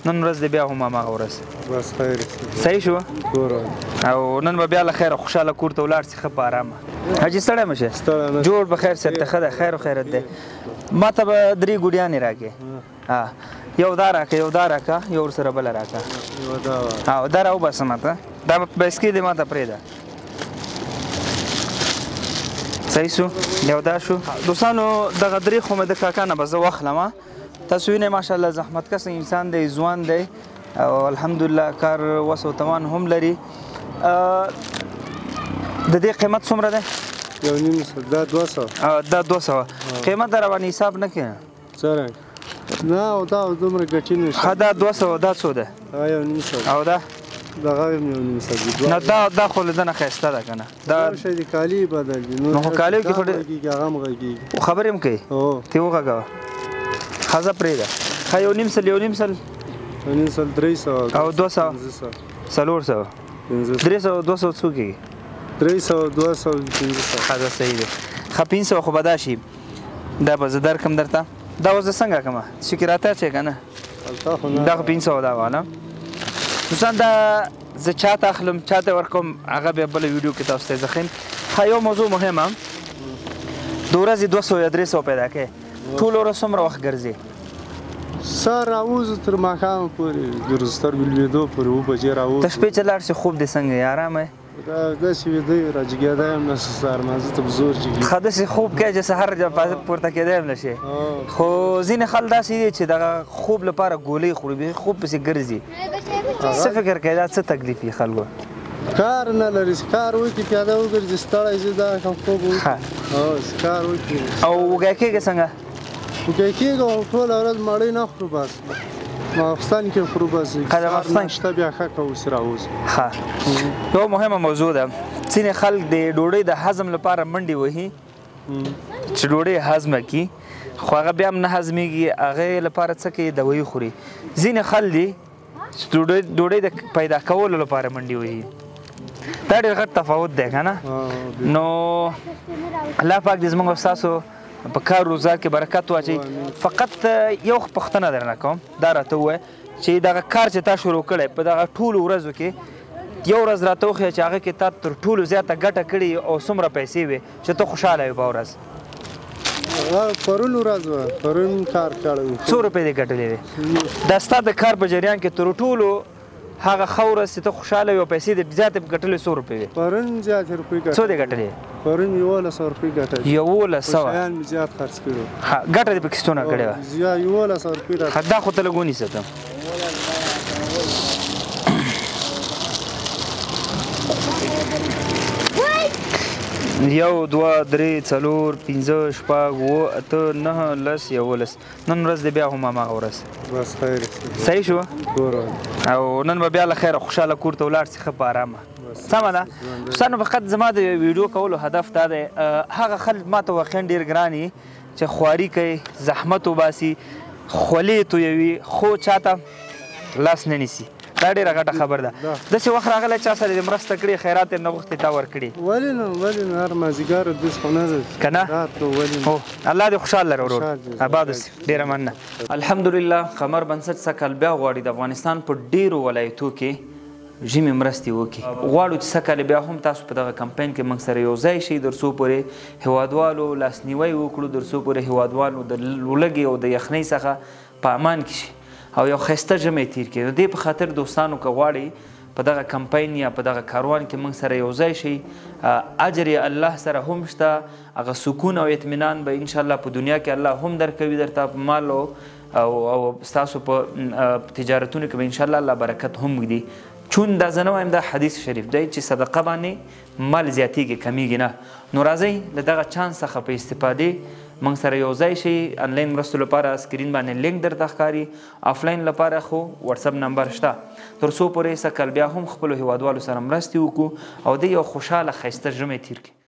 نن ورځ دې بیا هم هماغه ورځ بس خیر صحیح شو کور او نن به بیا له خیره خوشحاله کور ته ولاړ سي ښه په ارامه حاجي ستړی مه شې جوړ به خیر صاحب ته ښه دی خیر و خیرت دی ما ته به 3 ګوډیانې راکړې یو دا راکړه یو دا راکړه یو ورسره بله راکړه او دا راوباسه ما ته دا بایسکي دی ما ته پرېږده صحیح شو یو دا شو دوستانو دغه 3 خو مې د کاکا نه به زه واخلم تاسو وینئ ماشاءالله زحمتکش انسان دی ځوان دی او الحمدلله کار وس او توان هم لري د دې قیمت څومره دی 1.5 دا 200 دا 200 قیمت در باندې حساب نه کړې څرنګه نه او دا دومره ګټې نشته دا 200 دا څو ده 1.5 او دا دغه 1.5 نه دا خو له دنه ښایسته ده که نه دا شی د کالي بدل دي نو خو کالیو کې خو هغه هم غږېږي خبرې هم کوي تې وغږوه ښځه پرېږده ښه 1.5 300 او 200 400 300 200 څو کېږي 300 200 ښه دا صحیح دی ښه 500 خو به دا شي دا به زه درکړم درته دا اوس زه څنګه کړمه چې کې راته چې که نه دغه 500 دا واله دوستان دا زه چاته اخلم چاته ورکوم هغه بیا بله ویډیو کې تاسو ته زه ښیم ښه یو موضوع مهمه د ورځې 200 یا 300 پیدا کوې ټول ورځ څومره وخت ګرځې سهار راوځو تر ماښامه پورې د سترګو لوېدو پورې 7 بجې راوځو د شپې چې لاړ شي خوب دې څنګه یې ارامه داسې ویده یې راجګېدی یم نه سهار مازه ته به زور جګېږي ښه داسې خوب کوې چې سهار پورته کېدی هم نه شي خو ځینې خلک داسې دي چې دغه خوب لپاره ګولۍ خوري بیخي خوب پسې ګرځي څه فکر کوې دا څه تکلیف وي خلکو کار نه لري کار وکړي پیاده وګرځي ستړی شي دا کوم خوب وکړي کار وکړي او وږی کېږي څنګه وږی کېږي او ټوله ورځ مړۍ نه خورو بس ماخستان کې خورو بس ماخستان شته بیا ښه کوو اوس راوځو ښه یو مهمه موضوع ده ځینې خلک د ډوډۍ د هضم لپاره منډې وهي چې ډوډۍ هضمه کړي خو هغه بیا هم نه هضمېږي هغې لپاره څه کوي دوایي خوري ځینې خلک دي چې ډوډۍ د پیدا کولو لپاره منډې وهي دا ډېر غټ تفاوت دی که نه نو الله پاک دې زموږ او ستاسو په کار روزګار کې برکت واچوي فقط یو پوښتنه درنه کوم دا راته ووایه چې دغه کار چې تا شروع کړی په دغه ټولو ورځو کې یو ورځ راته وښیه چې هغه کې تا تر ټولو زیاته ګټه کړې او څومره پیسې وې چې ته خوشحاله وې په ورځ پرون ورځ وه پرون کار کړی څو روپۍ دې ګټلې وې دا ستا د کار په جریان کې تر ټولو هغه ښه ورځ چې ته خوشحاله وې او پیسې دې زیاتې ګټلې څو روپۍ وې پرون زیاتې روپۍ ګټلې څو دې ګټلې پرون 1100 روپۍ ګټلې 1100 شیان مې زیات خرڅ کړي ګټه دې پکې څونه کړې وه 1100 روپۍ دا خو ته لږ ونیسه ته یو دوه درې څلور پنځه شپږ اووه اته نهه لس 11 نن ورځ دې بیا هم هماغه ورځ بس خیر صحیح شو کور او نن به بیا له خیره خوشحاله کور ته ولاړ سي ښه په ارامه سمه ده دوستانو فقط زما د ویډیو کولو هدف دا دی هغه خلک ما ته واقعا ډېر ګران دي چې خواري کوي زحمت وباسي خولې تویوي خو چاته لاس نه نیسي دا ډېره غټه خبر ده داسې وخت راغلی چا سره دې مرسته کړې خیرات یې نه غوښتې تا ورکړي ولې نه هر مازدیګر دېس خو نه ده که نه هو الله دې خوشحال لره ورور اباد اوسې ډېره مننه الحمدلله قمر بنسټ سږ بیا غواړي د افغانستان په ډېرو ولایتو کې ژمې مرستې وکړي غواړو چې سږ بیا هم تاسو په دغه کمپین کې موږ سره یو ځای شئ تر څو پورې هیوادوالو لاسنیوی وکړو تر څو پورې هیوادوالو د لوږې او د یخنۍ څخه په امان کې شي او یو ښایسته ژمی تیر کړي د دې په خاطر دوستانو که غواړئ په دغه کمپین یا په دغه کاروان کې موږ سره یو ځای شئ اجر یې الله سره هم شته هغه سکون او اطمینان به انشاءالله په دنیا کې الله هم درکوي درته په مال او ستاسو په تجارتونو کې به انشاءالله الله برکت هم ږدي چون دا زه نه وایم دا حدیث شریف دی چې صدقه باندې مال زیاتېږي کمیږي نه نو راځئ د دغه چانس څخه په استفادې موږ سره یو ځای شي انلاین مرستو لپاره سکرین باندې لینک درته ښکاري آفلاین لپاره خو واتساپ نمبر شته تر څو پورې سږ کال بیا هم خپلو هیوادوالو سره مرستې وکړو او د یو خوشحاله ښایسته ژمی تیر کړي